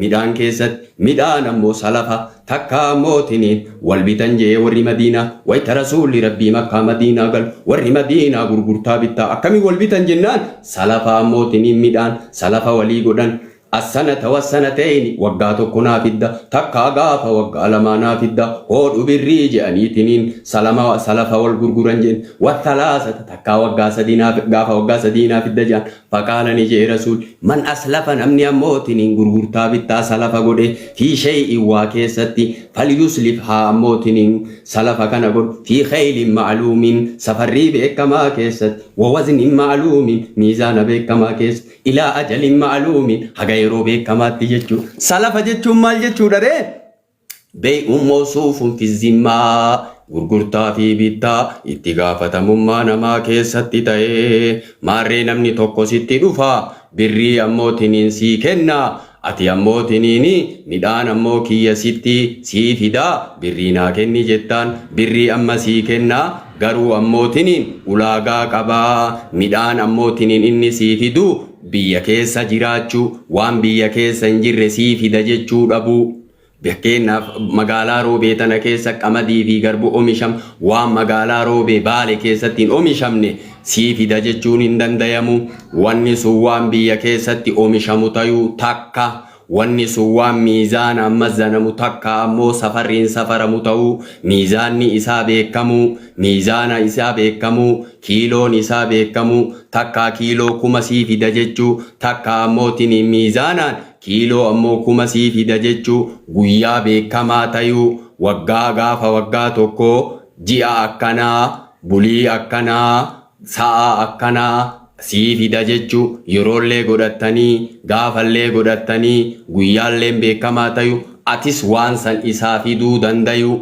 midhaan keessatti midhaan ammoo salafa takka mootiniin wal bitan jee warri madiinaa wayta rasuulli rabbii makkaa madiinaa gal warri madiinaa gurgurtaa bittaa akkamii wal bitan jennaan salafa mootiniin midhaan salafa walii godhan السنة والسنتين وقاتو كنا فيدا تكا غافا وقا لمانا فيدا هود بالريج أنيتنين سلما سلفا والغرغرنجين والثلاثة تكا وقا سدينا غافا وقا سدينا فيدا جان فقال نجي رسول من أسلف نمني أموتنين غرغرتا بيتا سلفا قده في شيء واكيستي فليسلفها أموتنين سلفا كان قد في خيل معلوم سفري بكما كيست ووزن معلوم ميزان بكما كيست إلى أجل معلوم yeroo beekamaatti jechuun salafa jechuun maal jechuudha ree beey'uun mawsuufun fi zimmaa gurgurtaa fi bittaa itti gaafatamummaa namaa keessatti ta'ee maarree namni tokko sitti dhufa birrii ammootiniin sii kenna ati ammootiniin midhaan ammoo kiyya sitti sii fidaa birrii naa kenni jettaan birrii amma sii kenna garuu ammootiniin ulaagaa qabaa midhaan ammootiniin inni sii fiduu biyya keessa jiraachuu waan biyya keessa hin jirre sii fida jechuu dhabuu beekeennaaf magaalaa roobee tana keessa qamadii fi garbu oomisham waan magaalaa roobee baale keessatti hin oomishamne sii fida jechuun hin dandayamu wanni sun waan biyya keessatti oomishamu tayuu takka wanni sun waan miizaan ammazanamu takka ammoo safarriin safaramu ta'uu miizaanni isaa beekamu miizaana isaa beekamu kiiloon isaa beekamu takka kiiloo 1000 sii fida jechuu takka ammootiin miizaanaan kiiloo ammoo 1000 sii fida jechuu guyyaa beekamaa ta'uu waggaa gaafa waggaa tokko ji'a akkanaa bulii akkanaa sa'a akkanaa sii fida jechuu yeroollee godhattanii gaafallee godhattanii guyyaallee beekamaa ta'uu atis waan san isaa fiduu dandayu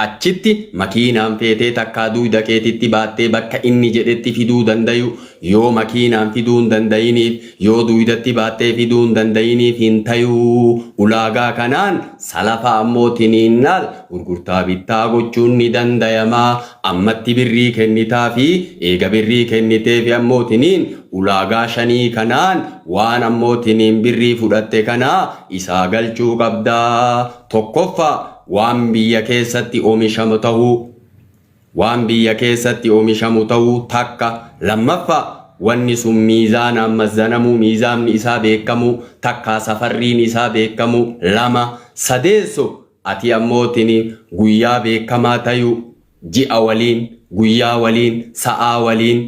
achitti makiinaan feetee takkaa duuda keetitti baattee bakka inni jedhetti fiduu dandayu yoo makiinaan fiduu hin dandayiniif yoo duudatti baattee fiduu hin dandayiniif hin tayuu ulaagaa kanaan salafa ammootininnaal gurgurtaa bittaa gochuun ni dandayamaa ammatti birrii kennitaa fi eega birrii kenniteef ammootiniin ulaagaa 5 kanaan waan ammootiniin birrii fudhatte kanaa isaa galchuu qabdaa tokkoffaa waan biyya keessatti oomishamu ta'uu waan biyya keessatti oomishamu ta'uu takka lammaffaa wanni sun miizaana ammazanamu miizaanni isaa beekamu takka safarriin isaa beekamu lama sadeesso ati ammootiin guyyaa beekamaa ta'uu ji'a waliin guyyaa waliin sa'aa waliin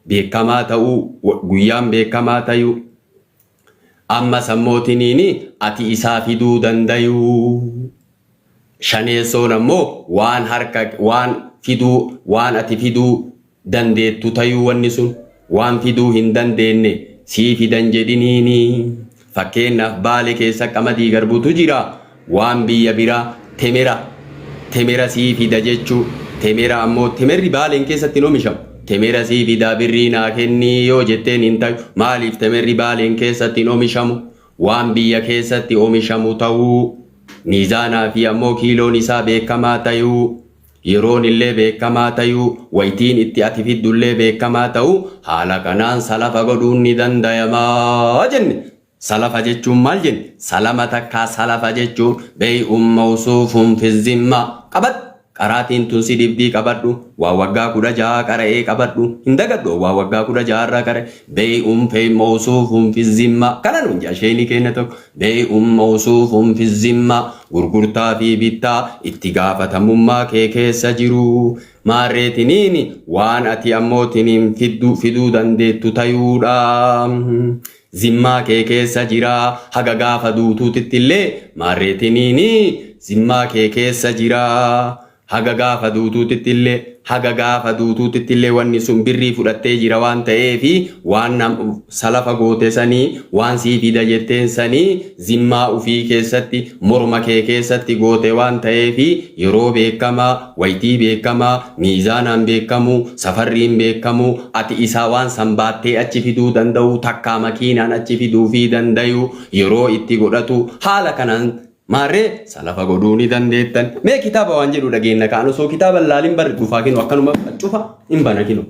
beekamaa ta'uu guyyaan beekamaa ta'uu amma sammootiin ati isaa fiduu dandayuu shaneessoon ammoo waan harka waan fiduu waan ati fiduu dandeettu tayuu wanni sun waan fiduu hin dandeenye sii fidan jedhiniini fakkeenyaaf baale keessa qamadii garbuutu jira waan biyya biraa temera sii fida jechuu temera ammoo temerri baaleen keessatti oomishamu temera sii fida birrii naa kenni yoo jetteen hin ta'u maaliif temerri baaleen keessatti oomishamu waan biyya keessatti oomishamu ta'uu miizaanaa fi ammoo kiiloon isaa beekamaa ta'uu yeroon illee beekamaa ta'uu waytiin itti ati fiddullee beekamaa ta'uu haala kanaan salafa godhuun ni dandayamaa jenne salafa jechuun maal jenne salama takkaa salafa jechuun beey'uun mawsuufun fi zimmaa qabat qaraatiin tun si dibdii qabadhu waa waggaa 16 qara'ee qabadhu hin dagadhu waa waggaa 16 irraa qara'e beey'uun fi mawsuufun fi zimmaa kana nuun jaasheenii kenna tokko beey'uun mawsuufun fi zimmaa gurgurtaa fi bittaa itti gaafatamummaa kee keessa jiru maarreetiniin waan ati ammootiin fiduu dandeettu tayuudha zimmaa kee keessa jira haga gaafa duutuutitti illee maarreetiniin zimmaa kee keessa jira haga gaafa duutuutitti illee wanni sun birrii fudhattee jira waan ta'eefi waan salafa goote sanii waan sii fida jetteen sanii zimmaa ufii keessatti morma kee keessatti goote waan ta'eefi yeroo beekamaa waytii beekamaa miizaanaan beekamu safarriin beekamu ati isaa waan san baattee achi fiduu danda'u takkaa makiinaan achi fiduu fi dandayu yeroo itti godhatu haala kanaan maarree salafa godhuu ni dandeettan mee kitaaba waan jedhu dhageenya kaan osoo kitaaba laaliin barri dhufaa kinu akkanuma cufa hin bana kinu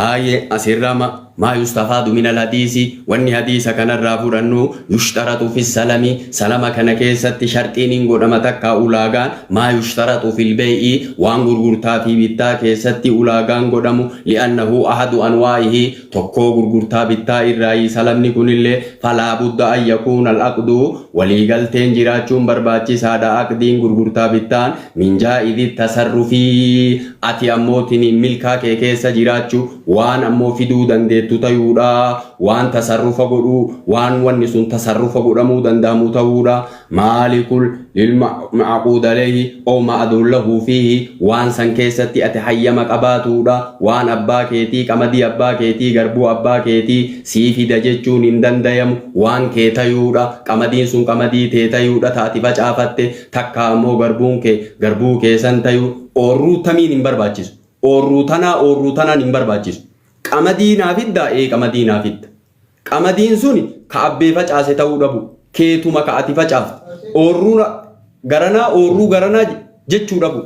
aayee asirraa ما يستفاد من الحديث واني حديث كان الرافور أنه يشترط في السلام سلام كان كيسة شرطين قدما تكا أولاغان ما يشترط في البيع وان غرغرتا في بيتا كيسة أولاغان قدمو لأنه أحد أنواعه تكو غرغرتا بيتا الرأي سلام نكون اللي فلا بد أن يكون العقد وليغلتين جراچون برباچي سادا عقدين غرغرتا بيتان من جائز التصرف أتي أموتني ملكا كيسة جراچو وان أمو فدو دندتو تيودا وان تصرف قدو وان ونسون تصرف قدمو دندامو تيودا مالك للمعقود عليه أو معدول له فيه وان سن كيسة أتحيم قباتودا وان أبا كيتي كمدي أبا كيتي غربو أبا كيتي سيفي دججون اندنديم وان كيتيودا كمدين سن كمدي تيتيودا تاتي بچافت تكا مو غربو كي سنتيو أورو تمين نمبرباچيس أورو تنا نمبرباچيس كمدين نافد كمدين نافد كمدين سوني كأبي فچاسي تاودا بو كيتو مكاتي فچافت أورو غرنا جچو دبو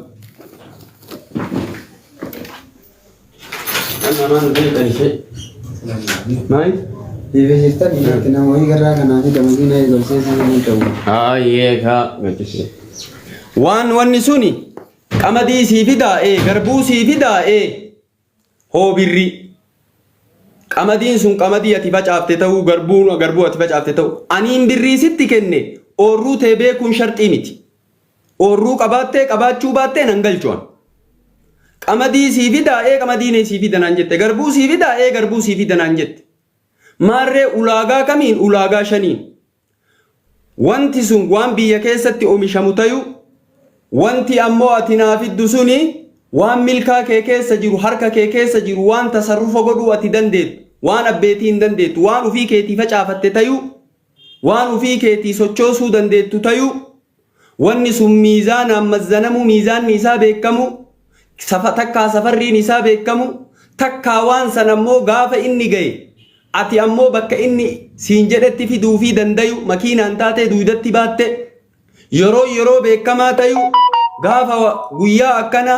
أنا ما نبيت أي شيء ماي يفجرتا بيتنا وهي غرا كنا في دمجنا يدرسي سنين تو يكا وان سوني قمدي سيفدا غربو سيفدا هو بري قمدين سون قمدي اتي فچافته تو غربو اتي فچافته تو انين بري ستي كنه أورو تبي كون شرطي متي أورو قباتشو باتة ننقلشون قمدي سيفدا قمدي نه سيفدا نانجت غربو سيفدا غربو سيفدا نانجت مارة أولاغا كمين أولاغا شنين وانتي سون وان بيا كيستي أومشامو تايو وانتي أمو أتنافد سوني وان ملكا كيسا جيرو حركا كيسا جيرو وان تصرف قدو أتدندت وان أبيتين دندت وان في كيتي فچافت تايو وان في كيتي سوچوسو دندت تايو وان سون ميزان أمزنمو ميزان نسا بيكمو تكا سفري نسا بيكمو تكا وان سنمو غافة إني غي أتي أمو بك إني سينجدت في دوفي دنديو مكينة انتاتي دويدت باتي يرو بيكما تايو غافة غويا أكنا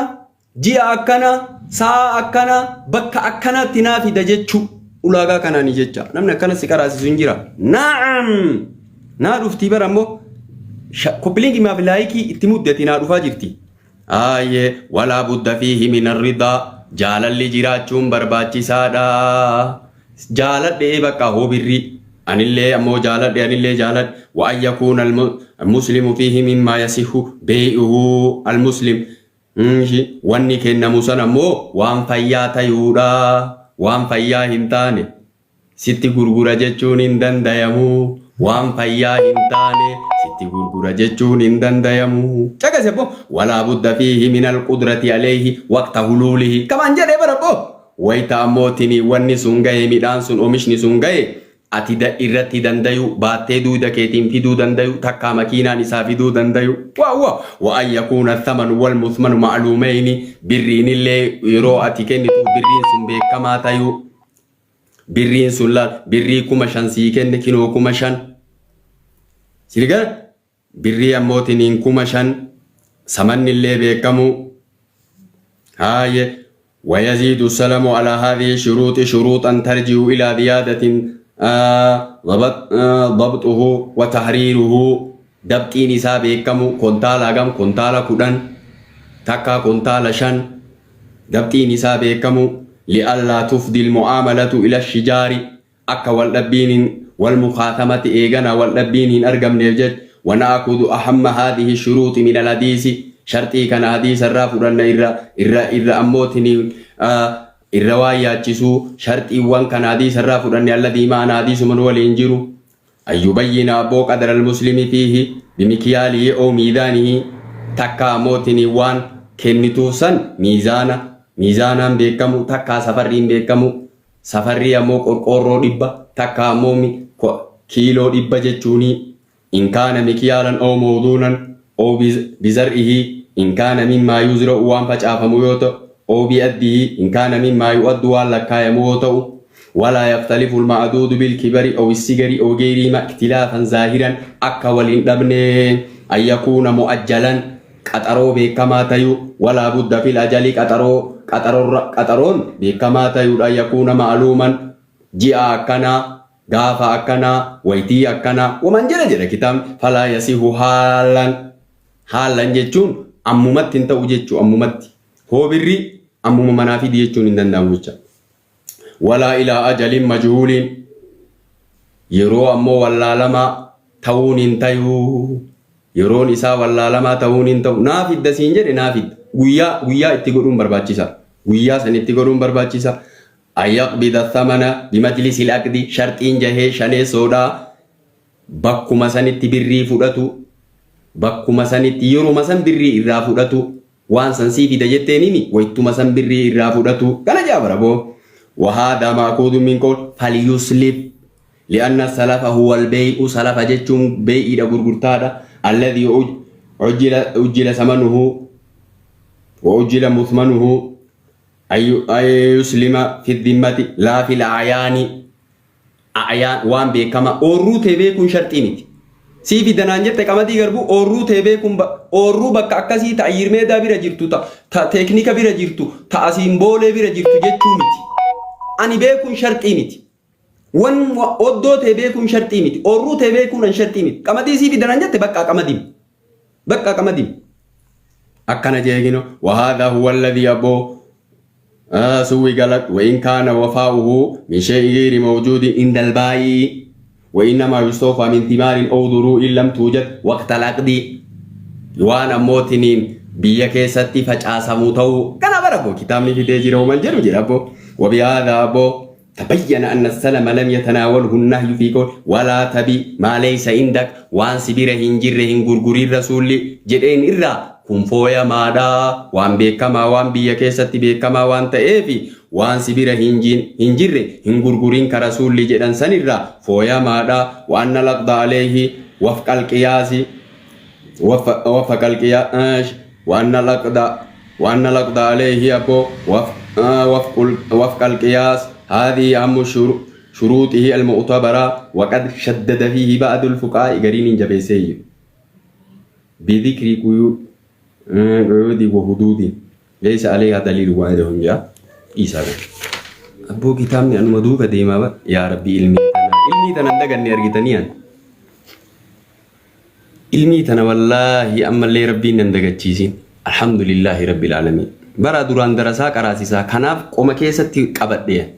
جيا أكنا سا أكنا بك أكنا تنافي دجتشو أولاغا كنا نجتشا نمنا كنا سكراسي سنجرا نعم نعرف تيبر أمو كوبلينكي ما بلايكي اتمودتي نعرفها جرتي ولا بد فيه من الرضا جال اللي جراتشون برباچي سادا جالت بقى هو بري أن اللي أمو جالت أن اللي جالت وأن يكون المسلم فيه مما يصح بيعه المسلم واني كنا مسنا مو وان فيا تيودا وان فيا هنتاني ستي غرغرة جتشون اندن دايمو وان فيا هنتاني ستي غرغرة جتشون اندن دايمو چاكا سيبو ولا بد فيه من القدرة عليه وقت حلوله كمان جده بربو ويتا أموتني واني سنغاي ميدان سن ومشني سنغاي أتي دا إرتي دندايو باتي دودا كيتين في دندايو تكا مكينا نسا في دندايو وأن يكون الثمن والمثمن معلومين برين اللي يرو أتي كنتو برين سن بكما تايو برين سن لا بري كمشان سيكن كنو كمشان سيلغا بري أموتني كمشان سمن اللي بكمو ويزيد السلام على هذه الشروط شروطا ترجع إلى زيادة ضبطه وتحريره دبتي نساب كم كنتالا غم كنتالا كدن تكا كنتالا شن دبتي نساب كم لئلا تفضي المعاملة إلى الشجار أكا واللبين والمخاتمة إيغانا واللبين أرقم نيجد ونأخذ أهم هذه الشروط من الحديث شرطي كان حديث الرافضان إرى أموتني الرواية جسو شرطي وان كان حديث الرافضان الذي معنا حديث من والإنجير أن يبين أبو قدر المسلم فيه بمكياله أو ميزانه تكا موتني وان كنتوسا ميزانا بيكمو تكا سفرين بيكمو سفري أمو قرقورو دبا تكا مومي كيلو دبا جتشوني إن كان مكيالا أو موضونا أو بزرعه إن كان مما يزرع وان فجأة فميوتو أو بيأديه إن كان مما يؤد لكا يموتو ولا يختلف المعدود بالكبر أو السجر أو غيرهما اختلافا ظاهرا أكا والإندبن أن يكون مؤجلا قطرو بكما تيو ولا بد في الأجل قطرون بكما تيو أن يكون معلوما ji'a akkanaa gaafa akkanaa waytii akkanaa waman jedha kitaabni falaa yasihu haalan jechuun ammumatti hin ta'u jechuu ammumatti hoobirri ammuma manaa fidi jechuun hin danda'amu jecha walaa ilaa ajalin majhuuliin yeroo ammoo wallaalamaa ta'uun hin ta'u yeroon isaa wallaalamaa ta'uun hin ta'u naaf hidda siin jedhe naaf hidda guyyaa itti godhuun barbaachisa guyyaa san itti godhuun barbaachisa ayyaqbida thamana bimajlisi al-aqdi sharxiin jahee shaneessoodha bakkuma sanitti birrii fudhatu bakkuma sanitti yeruma san birrii irraa fudhatu waan san sii fida jetteenimi waytuma san birrii irraa fudhatu kana jaabara boo وهذا مأخوذ من قول فليسلف لأن السلف هو البيع سلف جتشم بيع غرغرتادا الذي أجل ثمنه وأجل مثمنه أي يسلم في الذمة لا في الأعيان وان بكما أورو تبيكون شرطيني سيفي دنانجت كما دي غربو أورو تبيكون أورو بك أكاسي تأيير ميدا بيرا جيرتو تا تكنيكا بيرا جيرتو تا أسيمبولي بيرا جيرتو جتشوميتي أني بيكون شرطيني وان أودو تبيكون شرطيني أورو تبيكون شرطيني كما دي سيفي دنانجت بك كما ديم أكنا جيجينو وهذا هو الذي أبو سوي غلط وإن كان وفاؤه من شيء غير موجود عند البائع وإنما يستوفى من ثمار أو ضروء لم توجد وقت العقد وانا موتنين بيا كيستي فجأة موتو كان بربو كتابني في ديجي رومان جرو جربو وبهذا أبو تبين أن السلم لم يتناوله النهي في قول ولا تبي ما ليس عندك وان سبيره هنجره هنغرغري الرسول جدين إرّا kun fooya maadhaa waan beekamaa waan biyya keessatti beekamaa waan ta'eefi waan sibira hin jirre hin gurgurin ka rasuulli jedhan sanirraa fooya maadhaa waan nalaqda aleehi wafqal qiyaasi wafqal qiyaas waan nalaqda aleehi abbo wafqal qiyaas هذه أهم شروطه المعتبرة وقد شدد فيه بعض الفقهاء قرين جبيسي بذكر قيود وحدود ليس عليها دليل واحد جاء إيسا أبو كتابني أنو مدوبة ديما يا ربي علمي تنا دقني أرغتنيان علمي تنا والله أما اللي ربي نندقت جيسين الحمد لله رب العالمين برا دوران درسا كراسيسا كناف قوم كيستي قبط ديه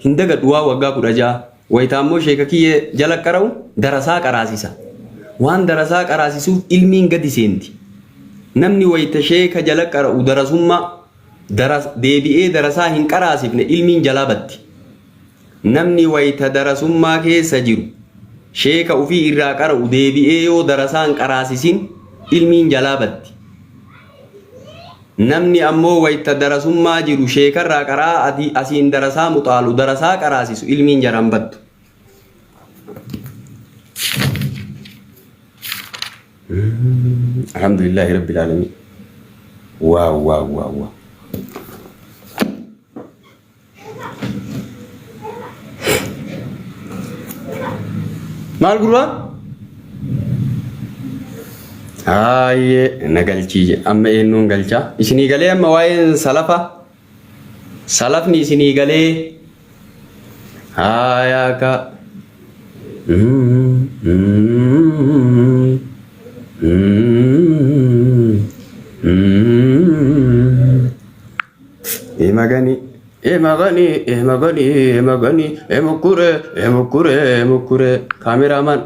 هندقت وقا قرجا ويتامو شيكاكي جلق كراو درسا كراسيسا وان درسا كراسيسو علمين قد سينتي namni wayta sheeka jala qara'u darasummaa deebi'ee darasaa hin qaraasifne ilmiin jalaa batti namni wayta darasummaa keessa jiru sheeka ufii irraa qara'u deebi'ee yoo darasaa hin qaraasisin ilmiin jalaa batti namni ammoo wayta darasummaa jiru sheekarraa qaraa asiin darasaa muxaalu darasaa qaraasisu ilmiin jalaan battu الحمد لله رب العالمين واو واو واو واو مال قروا هاي نقلتي أما إنه نقلتها إسني قلي أما وين سلفني إسني قلي هاي كا emagani emukure kameraman